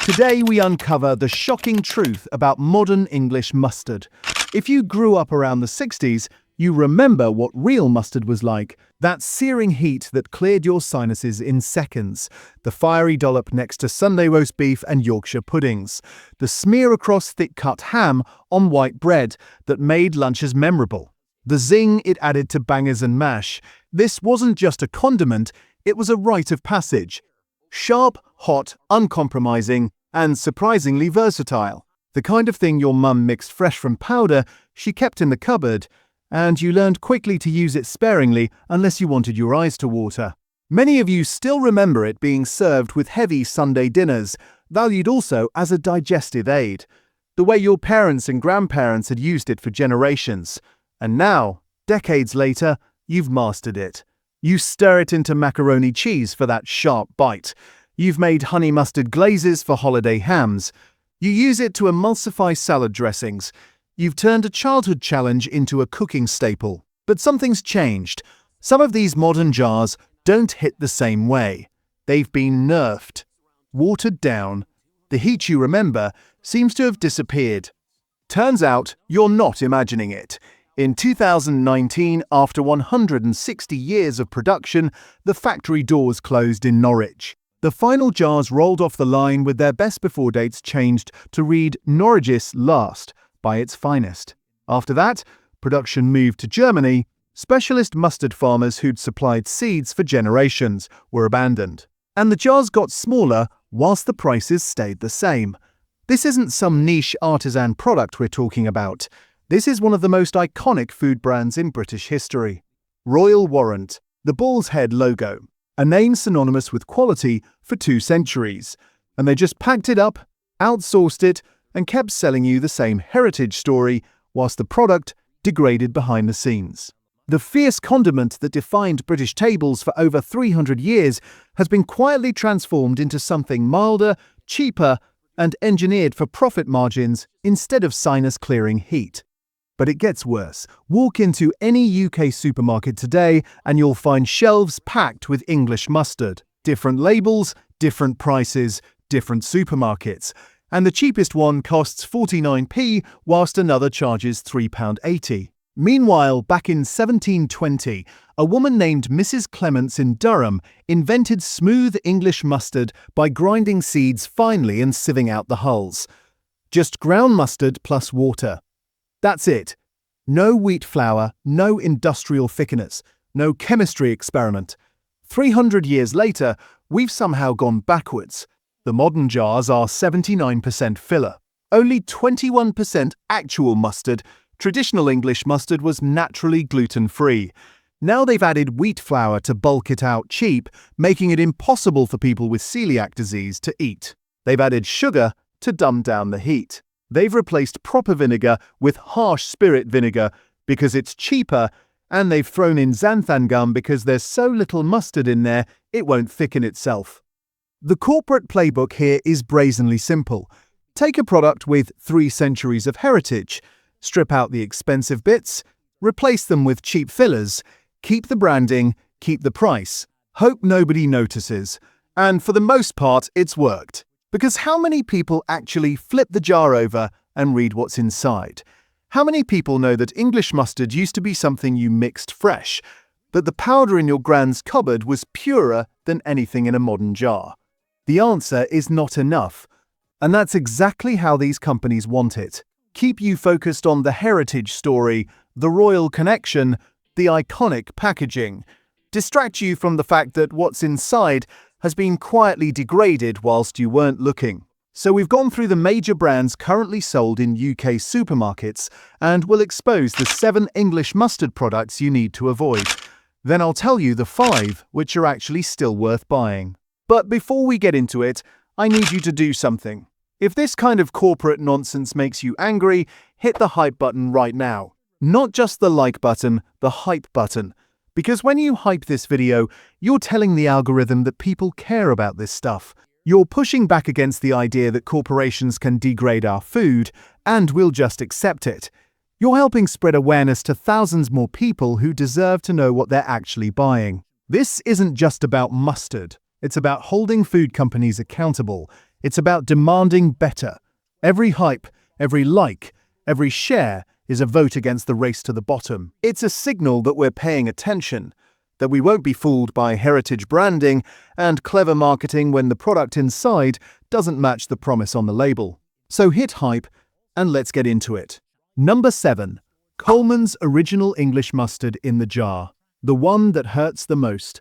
Today we uncover the shocking truth about modern English mustard. If you grew up around the 60s, you remember what real mustard was like. That searing heat that cleared your sinuses in seconds. The fiery dollop next to Sunday roast beef and Yorkshire puddings. The smear across thick-cut ham on white bread that made lunches memorable. The zing it added to bangers and mash. This wasn't just a condiment, it was a rite of passage. Sharp, hot, uncompromising, and surprisingly versatile. The kind of thing your mum mixed fresh from powder she kept in the cupboard, and you learned quickly to use it sparingly unless you wanted your eyes to water. Many of you still remember it being served with heavy Sunday dinners, valued also as a digestive aid, the way your parents and grandparents had used it for generations. And now, decades later, you've mastered it. You stir it into macaroni cheese for that sharp bite. You've made honey mustard glazes for holiday hams. You use it to emulsify salad dressings. You've turned a childhood challenge into a cooking staple. But something's changed. Some of these modern jars don't hit the same way. They've been nerfed, watered down. The heat you remember seems to have disappeared. Turns out you're not imagining it. In 2019, after 160 years of production, the factory doors closed in Norwich. The final jars rolled off the line with their best before dates changed to read Norwich's last by its finest. After that, production moved to Germany. Specialist mustard farmers who'd supplied seeds for generations were abandoned. And the jars got smaller whilst the prices stayed the same. This isn't some niche artisan product we're talking about. This is one of the most iconic food brands in British history. Royal Warrant, the bull's head logo, a name synonymous with quality for 2 centuries. And they just packed it up, outsourced it, and kept selling you the same heritage story whilst the product degraded behind the scenes. The fierce condiment that defined British tables for over 300 years has been quietly transformed into something milder, cheaper, and engineered for profit margins instead of sinus-clearing heat. But it gets worse. Walk into any UK supermarket today and you'll find shelves packed with English mustard. Different labels, different prices, different supermarkets. And the cheapest one costs 49p whilst another charges £3.80. Meanwhile, back in 1720, a woman named Mrs. Clements in Durham invented smooth English mustard by grinding seeds finely and sieving out the hulls. Just ground mustard plus water. That's it. No wheat flour, no industrial thickeners, no chemistry experiment. 300 years later, we've somehow gone backwards. The modern jars are 79% filler. Only 21% actual mustard. Traditional English mustard was naturally gluten-free. Now they've added wheat flour to bulk it out cheap, making it impossible for people with celiac disease to eat. They've added sugar to dumb down the heat. They've replaced proper vinegar with harsh spirit vinegar because it's cheaper, and they've thrown in xanthan gum because there's so little mustard in there it won't thicken itself. The corporate playbook here is brazenly simple. Take a product with 3 centuries of heritage, strip out the expensive bits, replace them with cheap fillers, keep the branding, keep the price, hope nobody notices. And for the most part, it's worked. Because how many people actually flip the jar over and read what's inside? How many people know that English mustard used to be something you mixed fresh, that the powder in your grand's cupboard was purer than anything in a modern jar? The answer is not enough. And that's exactly how these companies want it. Keep you focused on the heritage story, the royal connection, the iconic packaging. Distract you from the fact that what's inside has been quietly degraded whilst you weren't looking. So we've gone through the major brands currently sold in UK supermarkets and will expose the 7 English mustard products you need to avoid. Then I'll tell you the 5 which are actually still worth buying. But before we get into it, I need you to do something. If this kind of corporate nonsense makes you angry, hit the hype button right now. Not just the like button, the hype button. Because when you hype this video, you're telling the algorithm that people care about this stuff. You're pushing back against the idea that corporations can degrade our food, and we'll just accept it. You're helping spread awareness to thousands more people who deserve to know what they're actually buying. This isn't just about mustard. It's about holding food companies accountable. It's about demanding better. Every hype, every like, every share is a vote against the race to the bottom. It's a signal that we're paying attention, that we won't be fooled by heritage branding and clever marketing when the product inside doesn't match the promise on the label. So hit hype and let's get into it. Number 7. Colman's Original English Mustard in the jar. The one that hurts the most.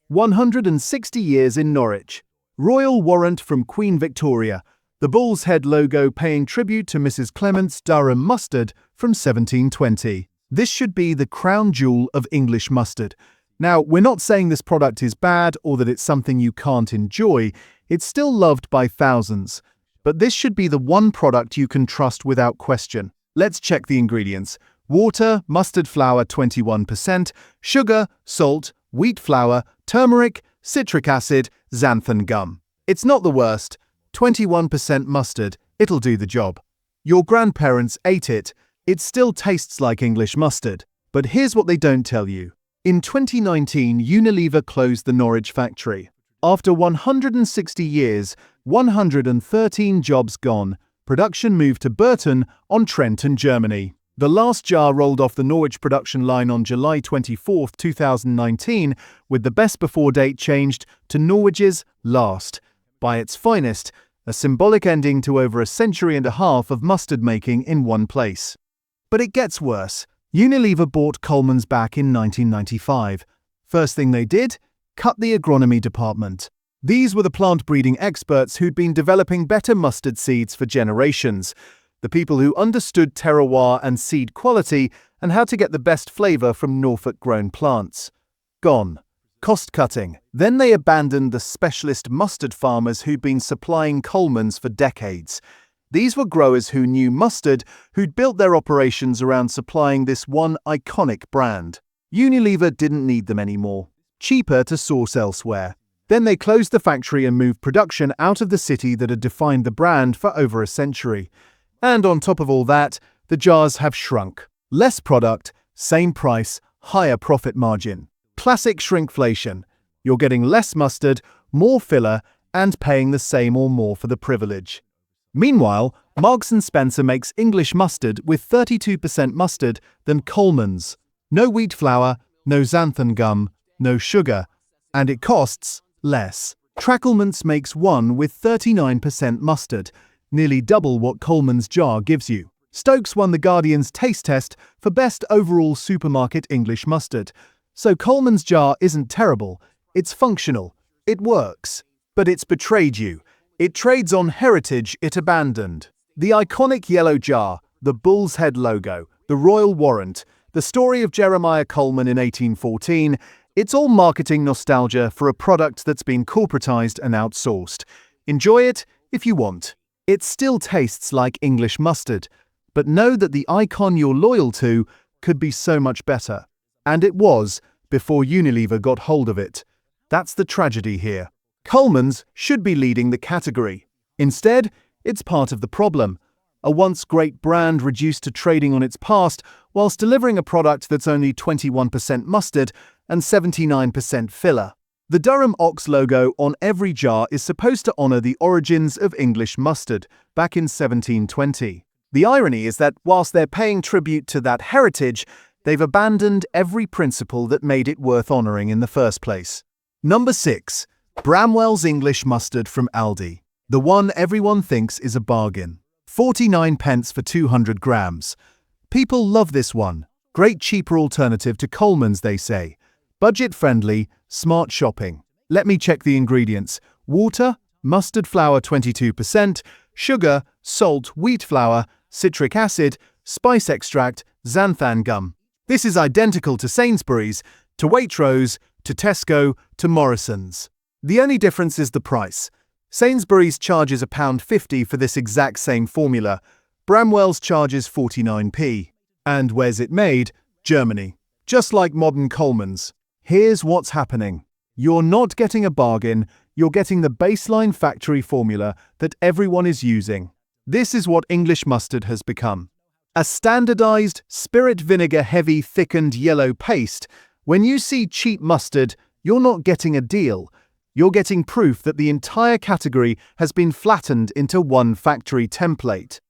160 years in Norwich. Royal warrant from Queen Victoria. The bull's head logo paying tribute to Mrs. Clement's Durham mustard from 1720. This should be the crown jewel of English mustard. Now, we're not saying this product is bad or that it's something you can't enjoy. It's still loved by thousands. But this should be the one product you can trust without question. Let's check the ingredients. Water, mustard flour 21%, sugar, salt, wheat flour, turmeric, citric acid, xanthan gum. It's not the worst. 21% mustard, it'll do the job. Your grandparents ate it. It still tastes like English mustard. But here's what they don't tell you. In 2019, Unilever closed the Norwich factory. After 160 years, 113 jobs gone, production moved to Burton on Trent in Germany. The last jar rolled off the Norwich production line on July 24, 2019, with the best before date changed to Norwich's last. By its finest, a symbolic ending to over a century and a half of mustard making in one place. But it gets worse. Unilever bought Colman's back in 1995. First thing they did? Cut the agronomy department. These were the plant breeding experts who'd been developing better mustard seeds for generations. The people who understood terroir and seed quality and how to get the best flavor from Norfolk-grown plants. Gone. Cost-cutting. Then they abandoned the specialist mustard farmers who'd been supplying Colman's for decades. These were growers who knew mustard, who'd built their operations around supplying this one iconic brand. Unilever didn't need them anymore. Cheaper to source elsewhere. Then they closed the factory and moved production out of the city that had defined the brand for over a century. And on top of all that, the jars have shrunk. Less product, same price, higher profit margin. Classic shrinkflation. You're getting less mustard, more filler, and paying the same or more for the privilege. Meanwhile, Marks & Spencer makes English mustard with 32% mustard than Colman's. No wheat flour, no xanthan gum, no sugar, and it costs less. Tracklements makes one with 39% mustard, nearly double what Colman's jar gives you. Stokes won the Guardian's taste test for best overall supermarket English mustard. So Colman's jar isn't terrible, it's functional, it works. But it's betrayed you. It trades on heritage it abandoned. The iconic yellow jar, the bull's head logo, the royal warrant, the story of Jeremiah Colman in 1814, it's all marketing nostalgia for a product that's been corporatized and outsourced. Enjoy it if you want. It still tastes like English mustard, but know that the icon you're loyal to could be so much better. And it was, before Unilever got hold of it. That's the tragedy here. Colman's should be leading the category. Instead, it's part of the problem. A once great brand reduced to trading on its past whilst delivering a product that's only 21% mustard and 79% filler. The Durham Ox logo on every jar is supposed to honor the origins of English mustard back in 1720. The irony is that whilst they're paying tribute to that heritage, they've abandoned every principle that made it worth honoring in the first place. Number 6. Bramwell's English Mustard from Aldi. The one everyone thinks is a bargain. 49p for 200 grams. People love this one. Great cheaper alternative to Colman's, they say. Budget-friendly, smart shopping. Let me check the ingredients. Water, mustard flour 22%, sugar, salt, wheat flour, citric acid, spice extract, xanthan gum. This is identical to Sainsbury's, to Waitrose, to Tesco, to Morrison's. The only difference is the price. Sainsbury's charges £1.50 for this exact same formula. Bramwell's charges 49p. And where's it made? Germany. Just like modern Colman's. Here's what's happening. You're not getting a bargain, you're getting the baseline factory formula that everyone is using. This is what English mustard has become. A standardized, spirit vinegar heavy thickened yellow paste. When you see cheap mustard, you're not getting a deal. You're getting proof that the entire category has been flattened into one factory template.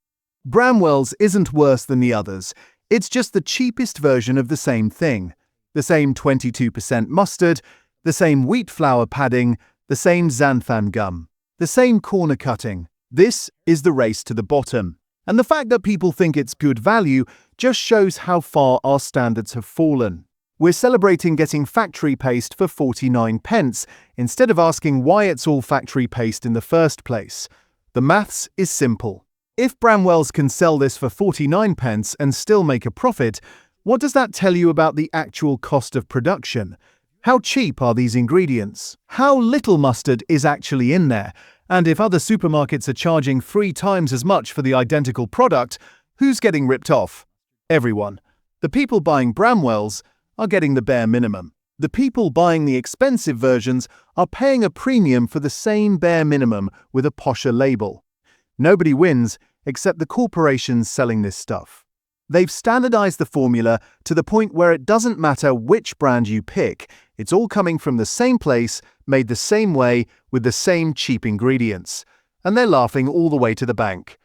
Bramwell's isn't worse than the others. It's just the cheapest version of the same thing. The same 22% mustard, the same wheat flour padding, the same xanthan gum, the same corner cutting. This is the race to the bottom. And the fact that people think it's good value just shows how far our standards have fallen. We're celebrating getting factory paste for 49 pence instead of asking why it's all factory paste in the first place. The maths is simple. If Bramwell's can sell this for 49 pence and still make a profit, what does that tell you about the actual cost of production? How cheap are these ingredients? How little mustard is actually in there? And if other supermarkets are charging 3 times as much for the identical product, who's getting ripped off? Everyone. The people buying Bramwell's are getting the bare minimum. The people buying the expensive versions are paying a premium for the same bare minimum with a posher label. Nobody wins except the corporations selling this stuff. They've standardized the formula to the point where it doesn't matter which brand you pick, it's all coming from the same place, made the same way, with the same cheap ingredients. And they're laughing all the way to the bank.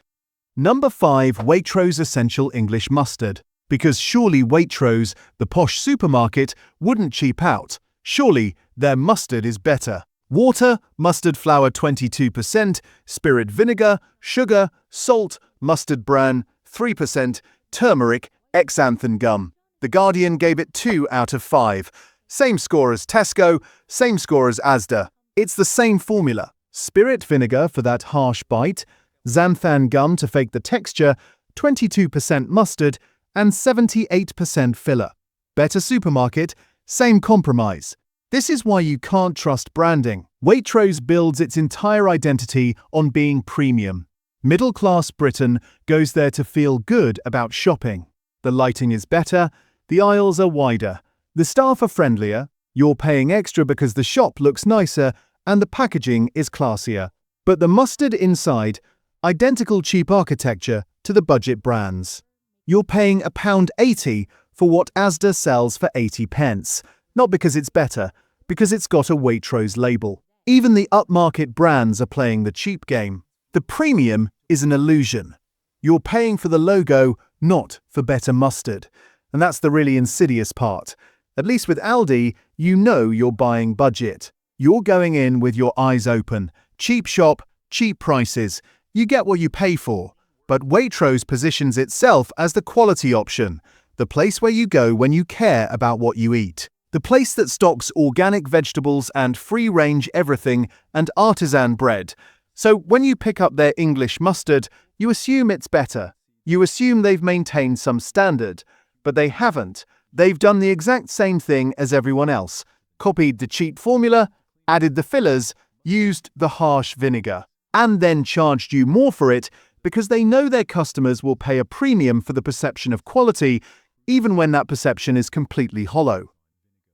Number 5. Waitrose Essential English Mustard. Because surely Waitrose, the posh supermarket, wouldn't cheap out. Surely their mustard is better. Water, mustard flour 22%, spirit vinegar, sugar, salt, mustard bran 3%, turmeric, xanthan gum. The Guardian gave it 2 out of 5. Same score as Tesco, same score as Asda. It's the same formula. Spirit vinegar for that harsh bite, xanthan gum to fake the texture, 22% mustard, and 78% filler. Better supermarket, same compromise. This is why you can't trust branding. Waitrose builds its entire identity on being premium. Middle-class Britain goes there to feel good about shopping. The lighting is better, the aisles are wider, the staff are friendlier, you're paying extra because the shop looks nicer, and the packaging is classier. But the mustard inside, identical cheap architecture to the budget brands. You're paying £1.80 for what Asda sells for 80 pence. Not because it's better, because it's got a Waitrose label. Even the upmarket brands are playing the cheap game. The premium is an illusion. You're paying for the logo, not for better mustard. And that's the really insidious part. At least with Aldi, you know you're buying budget. You're going in with your eyes open. Cheap shop, cheap prices. You get what you pay for. But Waitrose positions itself as the quality option, the place where you go when you care about what you eat. The place that stocks organic vegetables and free-range everything and artisan bread. So when you pick up their English mustard, you assume it's better. You assume they've maintained some standard. But they haven't. They've done the exact same thing as everyone else. Copied the cheap formula, added the fillers, used the harsh vinegar, and then charged you more for it because they know their customers will pay a premium for the perception of quality, even when that perception is completely hollow.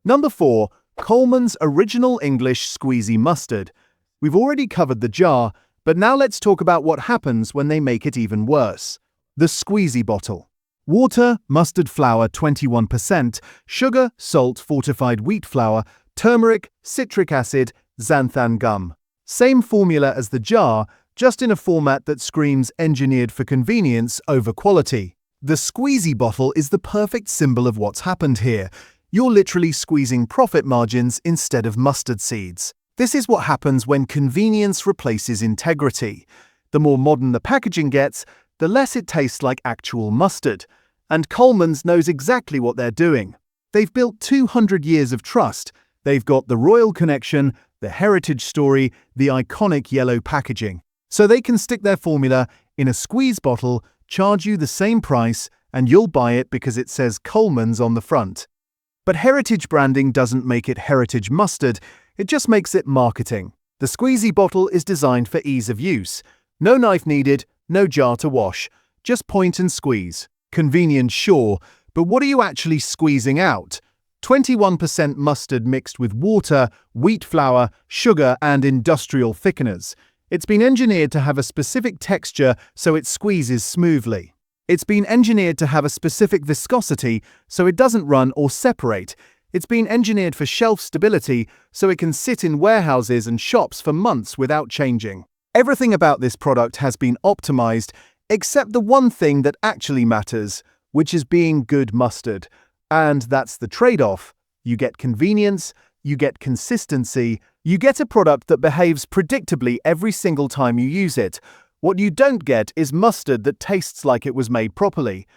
Number 4. Colman's Original English Squeezy Mustard. We've already covered the jar, but now let's talk about what happens when they make it even worse. The squeezy bottle. Water, mustard flour 21%, sugar, salt, fortified wheat flour, turmeric, citric acid, xanthan gum. Same formula as the jar, just in a format that screams engineered for convenience over quality. The squeezy bottle is the perfect symbol of what's happened here. You're literally squeezing profit margins instead of mustard seeds. This is what happens when convenience replaces integrity. The more modern the packaging gets, the less it tastes like actual mustard. And Colman's knows exactly what they're doing. They've built 200 years of trust. They've got the royal connection, the heritage story, the iconic yellow packaging. So they can stick their formula in a squeeze bottle, charge you the same price, and you'll buy it because it says Colman's on the front. But heritage branding doesn't make it heritage mustard, it just makes it marketing. The squeezy bottle is designed for ease of use. No knife needed, no jar to wash. Just point and squeeze. Convenient, sure, but what are you actually squeezing out? 21% mustard mixed with water, wheat flour, sugar, and industrial thickeners. It's been engineered to have a specific texture so it squeezes smoothly. It's been engineered to have a specific viscosity so it doesn't run or separate. It's been engineered for shelf stability so it can sit in warehouses and shops for months without changing. Everything about this product has been optimized, except the one thing that actually matters, which is being good mustard. And that's the trade-off. You get convenience, you get consistency, you get a product that behaves predictably every single time you use it. What you don't get is mustard that tastes like it was made properly.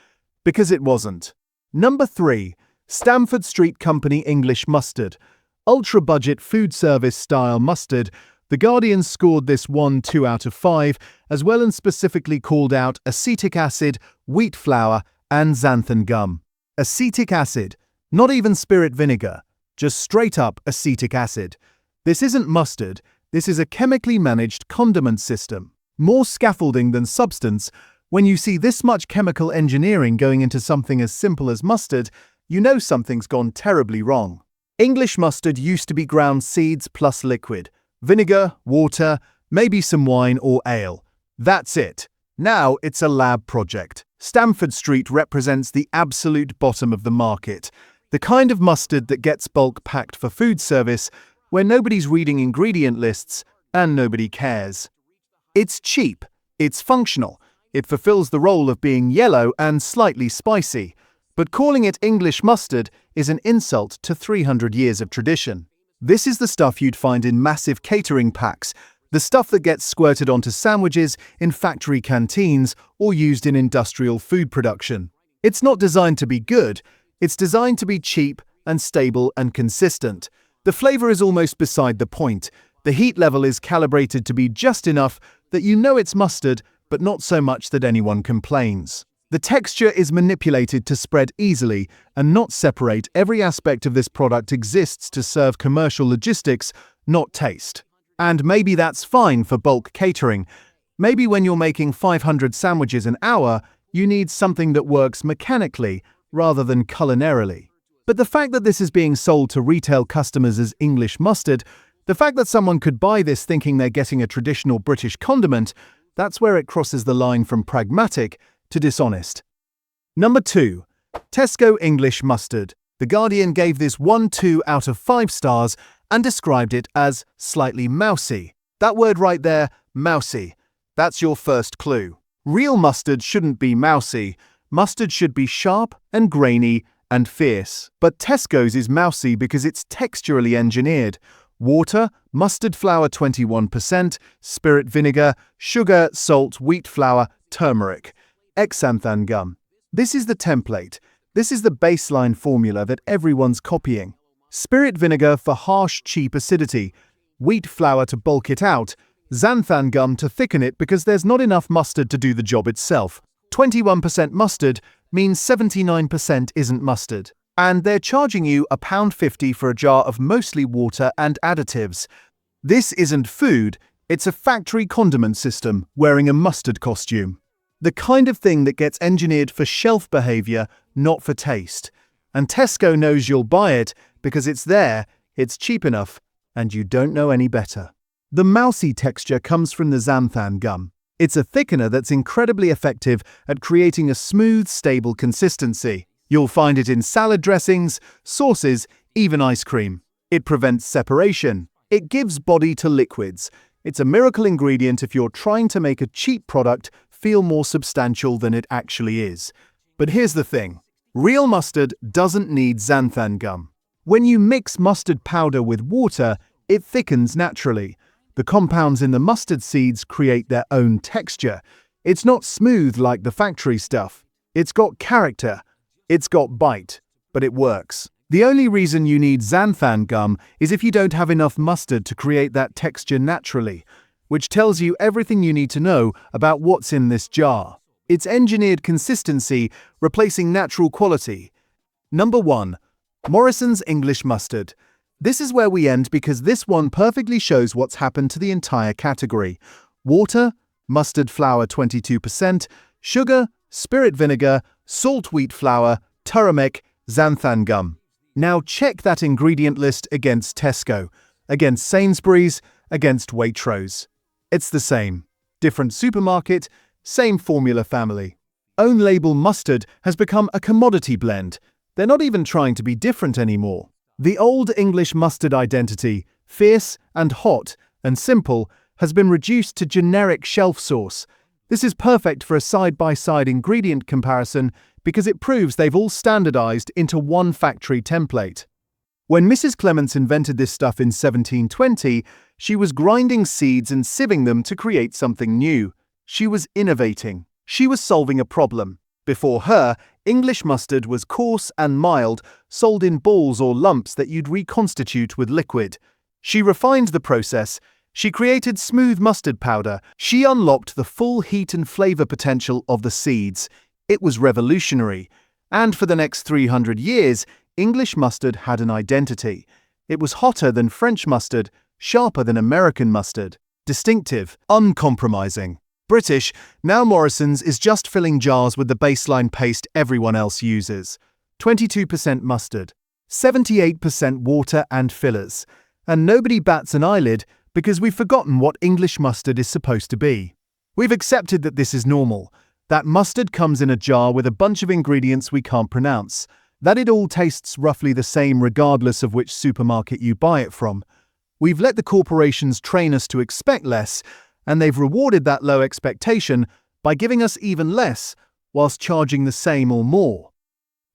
Because it wasn't. Number 3. Stamford Street Company English Mustard. Ultra-budget food service style mustard. The Guardian scored this 2 out of 5, as well and specifically called out acetic acid, wheat flour, and xanthan gum. Acetic acid. Not even spirit vinegar. Just straight up acetic acid. This isn't mustard, this is a chemically managed condiment system. More scaffolding than substance. When you see this much chemical engineering going into something as simple as mustard, you know something's gone terribly wrong. English mustard used to be ground seeds plus liquid. Vinegar, water, maybe some wine or ale. That's it. Now it's a lab project. Stamford Street represents the absolute bottom of the market. The kind of mustard that gets bulk packed for food service, where nobody's reading ingredient lists and nobody cares. It's cheap, it's functional, it fulfills the role of being yellow and slightly spicy, but calling it English mustard is an insult to 300 years of tradition. This is the stuff you'd find in massive catering packs, the stuff that gets squirted onto sandwiches in factory canteens or used in industrial food production. It's not designed to be good, it's designed to be cheap and stable and consistent. The flavor is almost beside the point. The heat level is calibrated to be just enough that you know it's mustard, but not so much that anyone complains. The texture is manipulated to spread easily and not separate. Every aspect of this product exists to serve commercial logistics, not taste. And maybe that's fine for bulk catering. Maybe when you're making 500 sandwiches an hour, you need something that works mechanically rather than culinarily. But the fact that this is being sold to retail customers as English mustard, the fact that someone could buy this thinking they're getting a traditional British condiment, that's where it crosses the line from pragmatic to dishonest. Number 2. Tesco English Mustard. The Guardian gave this 2 out of 5 stars and described it as slightly mousy. That word right there, mousy. That's your first clue. Real mustard shouldn't be mousy. Mustard should be sharp and grainy and fierce. But Tesco's is mousy because it's texturally engineered. Water, mustard flour 21%, spirit vinegar, sugar, salt, wheat flour, turmeric, xanthan gum. This is the template. This is the baseline formula that everyone's copying. Spirit vinegar for harsh, cheap acidity, wheat flour to bulk it out, xanthan gum to thicken it because there's not enough mustard to do the job itself. 21% mustard means 79% isn't mustard. And they're charging you £1.50 for a jar of mostly water and additives. This isn't food, it's a factory condiment system wearing a mustard costume. The kind of thing that gets engineered for shelf behavior, not for taste. And Tesco knows you'll buy it because it's there, it's cheap enough, and you don't know any better. The mousy texture comes from the xanthan gum. It's a thickener that's incredibly effective at creating a smooth, stable consistency. You'll find it in salad dressings, sauces, even ice cream. It prevents separation. It gives body to liquids. It's a miracle ingredient if you're trying to make a cheap product feel more substantial than it actually is. But here's the thing. Real mustard doesn't need xanthan gum. When you mix mustard powder with water, it thickens naturally. The compounds in the mustard seeds create their own texture. It's not smooth like the factory stuff. It's got character. It's got bite. But it works. The only reason you need xanthan gum is if you don't have enough mustard to create that texture naturally, which tells you everything you need to know about what's in this jar. It's engineered consistency replacing natural quality. Number 1. Morrison's English Mustard. This is where we end because this one perfectly shows what's happened to the entire category. Water, mustard flour 22%, sugar, spirit vinegar, salt wheat flour, turmeric, xanthan gum. Now check that ingredient list against Tesco, against Sainsbury's, against Waitrose. It's the same. Different supermarket, same formula family. Own label mustard has become a commodity blend. They're not even trying to be different anymore. The Old English mustard identity, fierce and hot and simple, has been reduced to generic shelf sauce. This is perfect for a side-by-side ingredient comparison because it proves they've all standardized into one factory template. When Mrs. Clements invented this stuff in 1720, she was grinding seeds and sieving them to create something new. She was innovating. She was solving a problem. Before her, English mustard was coarse and mild, sold in balls or lumps that you'd reconstitute with liquid. She refined the process. She created smooth mustard powder. She unlocked the full heat and flavor potential of the seeds. It was revolutionary. And for the next 300 years, English mustard had an identity. It was hotter than French mustard, sharper than American mustard, distinctive, uncompromising. British, now Morrison's is just filling jars with the baseline paste everyone else uses. 22% mustard, 78% water and fillers. And nobody bats an eyelid because we've forgotten what English mustard is supposed to be. We've accepted that this is normal, that mustard comes in a jar with a bunch of ingredients we can't pronounce, that it all tastes roughly the same regardless of which supermarket you buy it from. We've let the corporations train us to expect less, and they've rewarded that low expectation by giving us even less, whilst charging the same or more.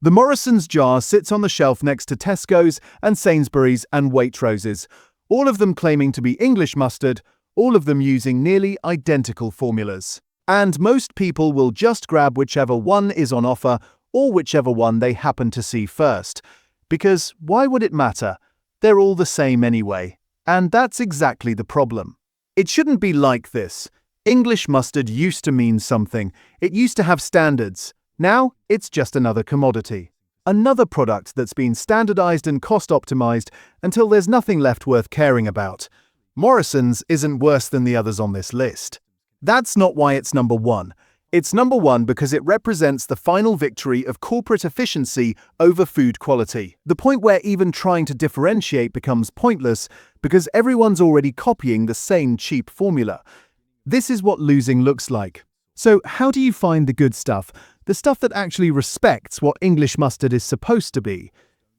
The Morrison's jar sits on the shelf next to Tesco's and Sainsbury's and Waitrose's, all of them claiming to be English mustard, all of them using nearly identical formulas. And most people will just grab whichever one is on offer or whichever one they happen to see first. Because why would it matter? They're all the same anyway. And that's exactly the problem. It shouldn't be like this. English mustard used to mean something. It used to have standards. Now, it's just another commodity. Another product that's been standardized and cost-optimized until there's nothing left worth caring about. Morrison's isn't worse than the others on this list. That's not why it's number one. It's number one because it represents the final victory of corporate efficiency over food quality. The point where even trying to differentiate becomes pointless because everyone's already copying the same cheap formula. This is what losing looks like. So how do you find the good stuff? The stuff that actually respects what English mustard is supposed to be?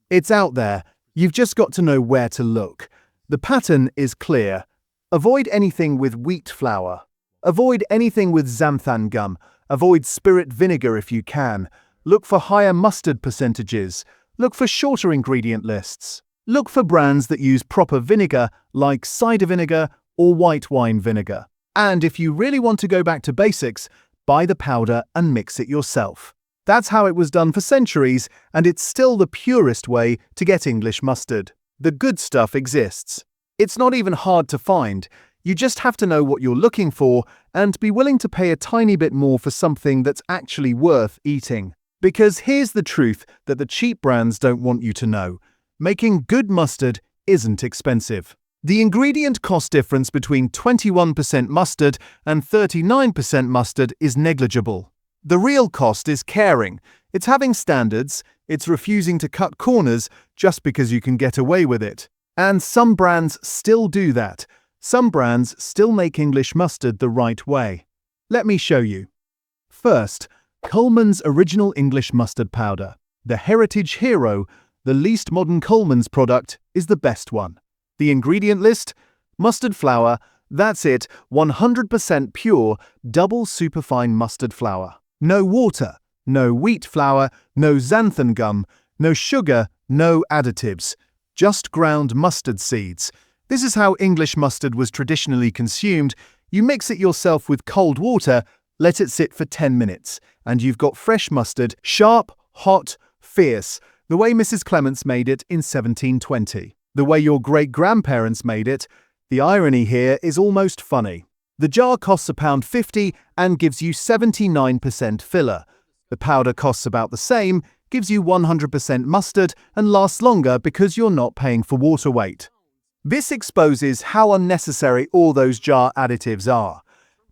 It's out there. You've just got to know where to look. The pattern is clear. Avoid anything with wheat flour. Avoid anything with xanthan gum. Avoid spirit vinegar if you can. Look for higher mustard percentages. Look for shorter ingredient lists. Look for brands that use proper vinegar like cider vinegar or white wine vinegar. And if you really want to go back to basics, buy the powder and mix it yourself. That's how it was done for centuries, and it's still the purest way to get English mustard. The good stuff exists. It's not even hard to find. You just have to know what you're looking for and be willing to pay a tiny bit more for something that's actually worth eating. Because here's the truth that the cheap brands don't want you to know. Making good mustard isn't expensive. The ingredient cost difference between 21% mustard and 39% mustard is negligible. The real cost is caring. It's having standards. It's refusing to cut corners just because you can get away with it. And some brands still do that. Some brands still make English mustard the right way. Let me show you. First, Colman's original English mustard powder. The heritage hero, the least modern Colman's product, is the best one. The ingredient list? Mustard flour, that's it, 100% pure, double superfine mustard flour. No water, no wheat flour, no xanthan gum, no sugar, no additives. Just ground mustard seeds. This is how English mustard was traditionally consumed. You mix it yourself with cold water, let it sit for 10 minutes, and you've got fresh mustard, sharp, hot, fierce, the way Mrs. Clements made it in 1720. The way your great-grandparents made it. The irony here is almost funny. The jar costs £1.50 and gives you 79% filler. The powder costs about the same, gives you 100% mustard, and lasts longer because you're not paying for water weight. This exposes how unnecessary all those jar additives are.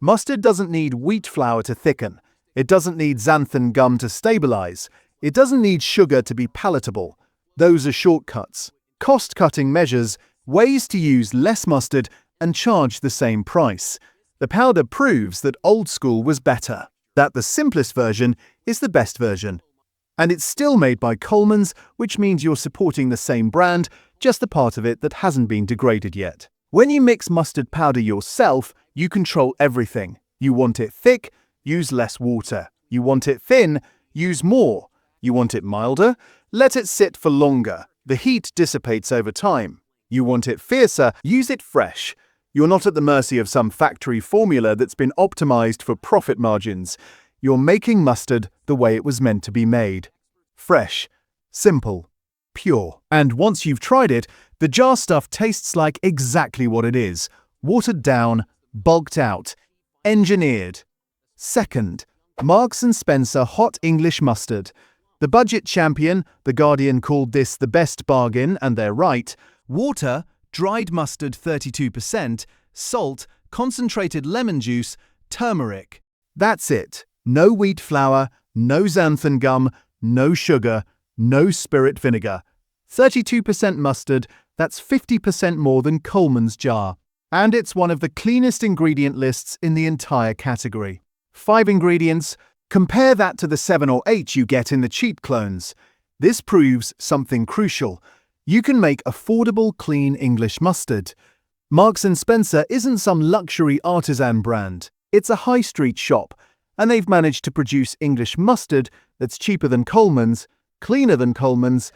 Mustard doesn't need wheat flour to thicken. It doesn't need xanthan gum to stabilize. It doesn't need sugar to be palatable. Those are shortcuts. Cost-cutting measures, ways to use less mustard and charge the same price. The powder proves that old school was better, that the simplest version is the best version. And it's still made by Colman's, which means you're supporting the same brand, just the part of it that hasn't been degraded yet. When you mix mustard powder yourself, you control everything. You want it thick, use less water. You want it thin, use more. You want it milder, let it sit for longer. The heat dissipates over time. You want it fiercer, use it fresh. You're not at the mercy of some factory formula that's been optimized for profit margins. You're making mustard the way it was meant to be made. Fresh, simple, pure. And once you've tried it, the jar stuff tastes like exactly what it is. Watered down, bulked out, engineered. Second, Marks & Spencer Hot English Mustard. The budget champion, The Guardian called this the best bargain, and they're right. Water, dried mustard 32%, salt, concentrated lemon juice, turmeric. That's it. No wheat flour, no xanthan gum, no sugar, no spirit vinegar. 32% mustard, that's 50% more than Colman's jar. And it's one of the cleanest ingredient lists in the entire category. 5 ingredients. Compare that to the 7 or 8 you get in the cheap clones. This proves something crucial. You can make affordable, clean English mustard. Marks & Spencer isn't some luxury artisan brand. It's a high street shop, and they've managed to produce English mustard that's cheaper than Colman's, cleaner than Colman's.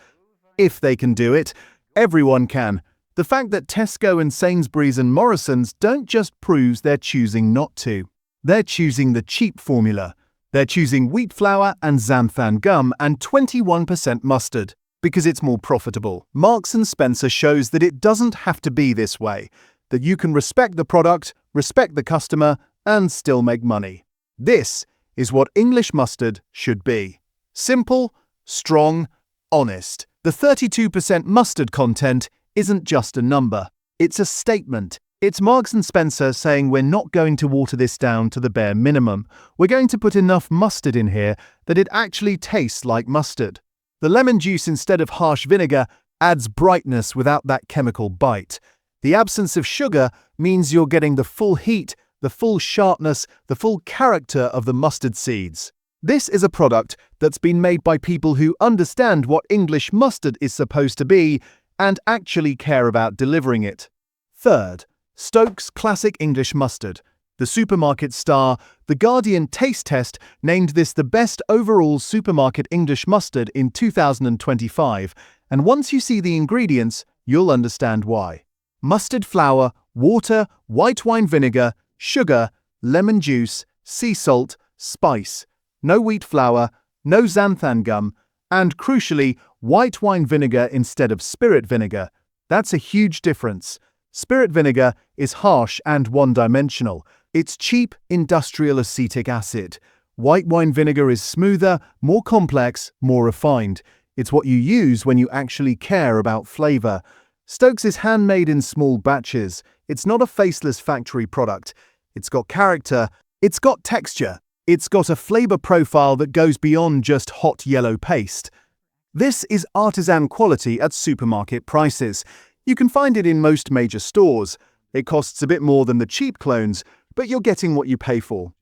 If they can do it, everyone can. The fact that Tesco and Sainsbury's and Morrison's don't just proves they're choosing not to. They're choosing the cheap formula. They're choosing wheat flour and xanthan gum and 21% mustard because it's more profitable. Marks & Spencer shows that it doesn't have to be this way, that you can respect the product, respect the customer, and still make money. This is what English mustard should be. Simple, strong, honest. The 32% mustard content isn't just a number. It's a statement. It's Marks & Spencer saying we're not going to water this down to the bare minimum. We're going to put enough mustard in here that it actually tastes like mustard. The lemon juice instead of harsh vinegar adds brightness without that chemical bite. The absence of sugar means you're getting the full heat, the full sharpness, the full character of the mustard seeds. This is a product that's been made by people who understand what English mustard is supposed to be and actually care about delivering it. Third, Stokes Classic English Mustard. The supermarket star, The Guardian Taste Test, named this the best overall supermarket English mustard in 2025, and once you see the ingredients, you'll understand why. Mustard flour, water, white wine vinegar, sugar, lemon juice, sea salt, spice, no wheat flour, no xanthan gum, and crucially, white wine vinegar instead of spirit vinegar. That's a huge difference. Spirit vinegar is harsh and one-dimensional. It's cheap industrial acetic acid. White wine vinegar is smoother, more complex, more refined. It's what you use when you actually care about flavor. Stokes is handmade in small batches. It's not a faceless factory product. It's got character. It's got texture. It's got a flavor profile that goes beyond just hot yellow paste. This is artisan quality at supermarket prices. You can find it in most major stores. It costs a bit more than the cheap clones, but you're getting what you pay for.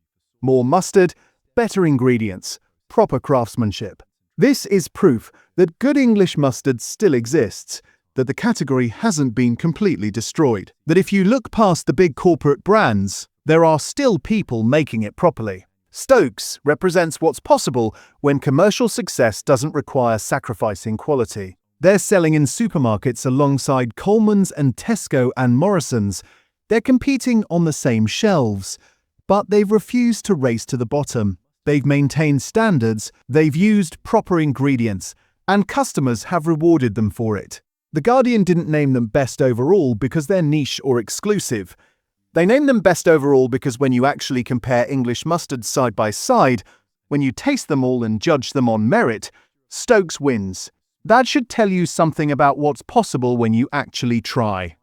More mustard, better ingredients, proper craftsmanship. This is proof that good English mustard still exists, that the category hasn't been completely destroyed, that if you look past the big corporate brands, there are still people making it properly. Stokes represents what's possible when commercial success doesn't require sacrificing quality. They're selling in supermarkets alongside Colman's and Tesco and Morrison's. They're competing on the same shelves, but they've refused to race to the bottom. They've maintained standards, they've used proper ingredients, and customers have rewarded them for it. The Guardian didn't name them best overall because they're niche or exclusive. They named them best overall because when you actually compare English mustards side by side, when you taste them all and judge them on merit, Stokes wins. That should tell you something about what's possible when you actually try.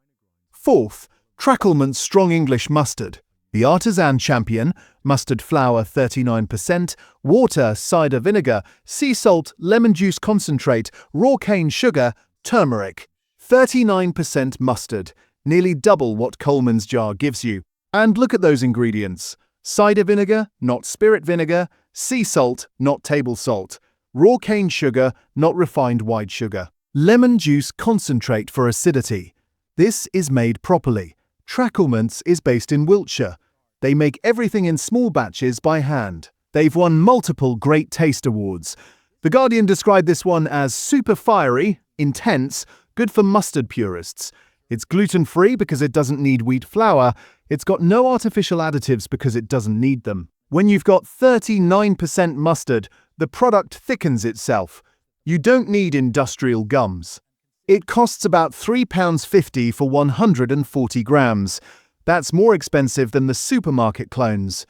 Fourth, Colman's Strong English Mustard. The artisan champion, mustard flour 39%, water, cider vinegar, sea salt, lemon juice concentrate, raw cane sugar, turmeric. 39% mustard, nearly double what Colman's jar gives you. And look at those ingredients. Cider vinegar, not spirit vinegar, sea salt, not table salt. Raw cane sugar, not refined white sugar. Lemon juice concentrate for acidity. This is made properly. Trackelments is based in Wiltshire. They make everything in small batches by hand. They've won multiple Great Taste Awards. The Guardian described this one as super fiery, intense, good for mustard purists. It's gluten-free because it doesn't need wheat flour. It's got no artificial additives because it doesn't need them. When you've got 39% mustard, the product thickens itself. You don't need industrial gums. It costs about £3.50 for 140 grams. That's more expensive than the supermarket clones.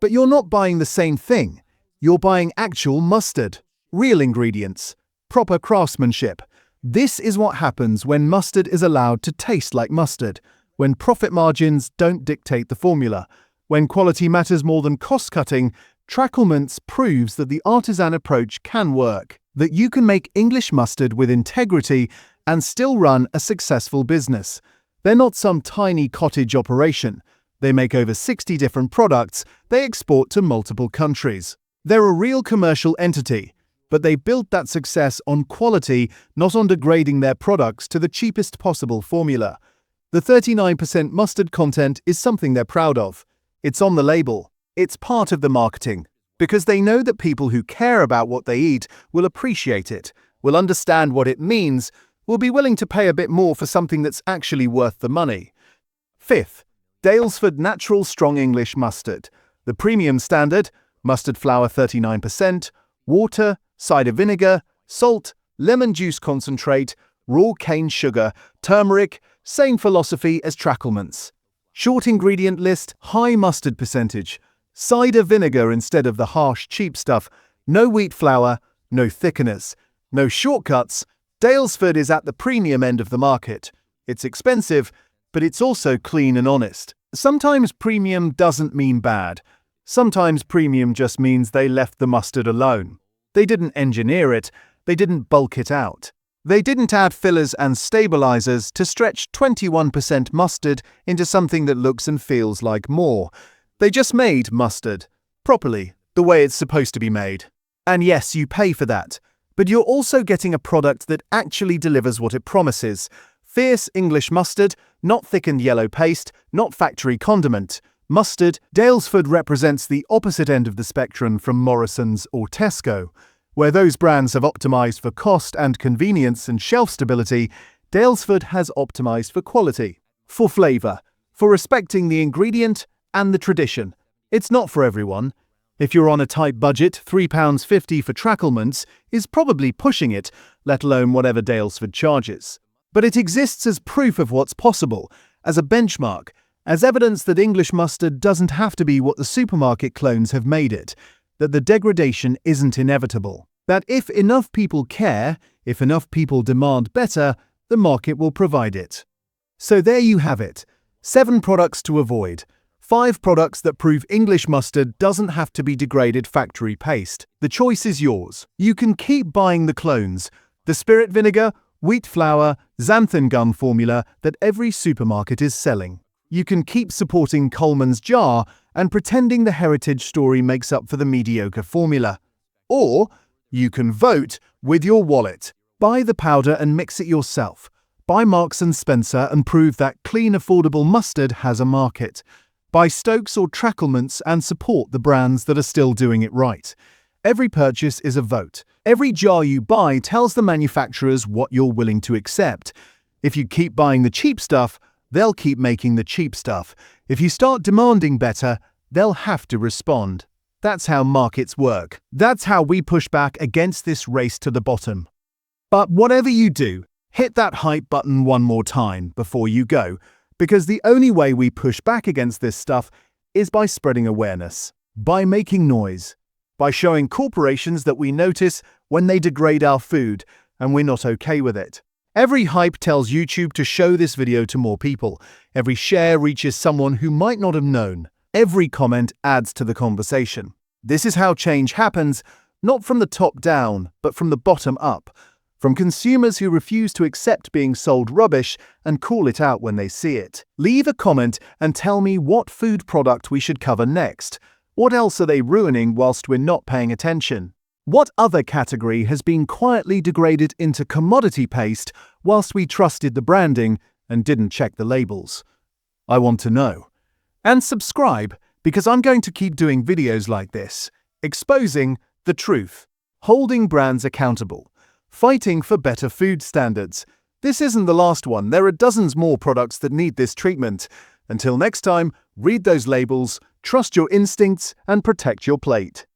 But you're not buying the same thing. You're buying actual mustard. Real ingredients. Proper craftsmanship. This is what happens when mustard is allowed to taste like mustard. When profit margins don't dictate the formula. When quality matters more than cost-cutting, Trackelments proves that the artisan approach can work. That you can make English mustard with integrity and still run a successful business. They're not some tiny cottage operation. They make over 60 different products they export to multiple countries. They're a real commercial entity, but they built that success on quality, not on degrading their products to the cheapest possible formula. The 39% mustard content is something they're proud of. It's on the label. It's part of the marketing. Because they know that people who care about what they eat will appreciate it, will understand what it means, will be willing to pay a bit more for something that's actually worth the money. Fifth, Daylesford Natural Strong English Mustard. The premium standard, mustard flour 39%, water, cider vinegar, salt, lemon juice concentrate, raw cane sugar, turmeric, same philosophy as Trackelments. Short ingredient list, high mustard percentage. Cider vinegar instead of the harsh, cheap stuff. No wheat flour, no thickeners. No shortcuts. Daylesford is at the premium end of the market. It's expensive, but it's also clean and honest. Sometimes premium doesn't mean bad. Sometimes premium just means they left the mustard alone. They didn't engineer it. They didn't bulk it out. They didn't add fillers and stabilizers to stretch 21% mustard into something that looks and feels like more. They just made mustard, properly, the way it's supposed to be made. And yes, you pay for that, but you're also getting a product that actually delivers what it promises. Fierce English mustard, not thickened yellow paste, not factory condiment. Mustard, Daylesford represents the opposite end of the spectrum from Morrison's or Tesco. Where those brands have optimized for cost and convenience and shelf stability, Daylesford has optimized for quality, for flavor, for respecting the ingredient and the tradition. It's not for everyone. If you're on a tight budget, £3.50 for Trackelments is probably pushing it, let alone whatever Daylesford charges. But it exists as proof of what's possible, as a benchmark, as evidence that English mustard doesn't have to be what the supermarket clones have made it, that the degradation isn't inevitable, that if enough people care, if enough people demand better, the market will provide it. So there you have it. 7 products to avoid. 5 products that prove English mustard doesn't have to be degraded factory paste. The choice is yours. You can keep buying the clones, the spirit vinegar, wheat flour, xanthan gum formula that every supermarket is selling. You can keep supporting Colman's jar and pretending the heritage story makes up for the mediocre formula. Or you can vote with your wallet. Buy the powder and mix it yourself. Buy Marks & Spencer and prove that clean, affordable mustard has a market. Buy Stokes or Trackelments and support the brands that are still doing it right. Every purchase is a vote. Every jar you buy tells the manufacturers what you're willing to accept. If you keep buying the cheap stuff, they'll keep making the cheap stuff. If you start demanding better, they'll have to respond. That's how markets work. That's how we push back against this race to the bottom. But whatever you do, hit that hype button one more time before you go. Because the only way we push back against this stuff is by spreading awareness, by making noise, by showing corporations that we notice when they degrade our food and we're not okay with it. Every hype tells YouTube to show this video to more people. Every share reaches someone who might not have known. Every comment adds to the conversation. This is how change happens, not from the top down, but from the bottom up. From consumers who refuse to accept being sold rubbish and call it out when they see it. Leave a comment and tell me what food product we should cover next. What else are they ruining whilst we're not paying attention? What other category has been quietly degraded into commodity paste whilst we trusted the branding and didn't check the labels? I want to know. And subscribe, because I'm going to keep doing videos like this, exposing the truth, holding brands accountable, fighting for better food standards. This isn't the last one. There are dozens more products that need this treatment. Until next time, read those labels, trust your instincts, and protect your plate.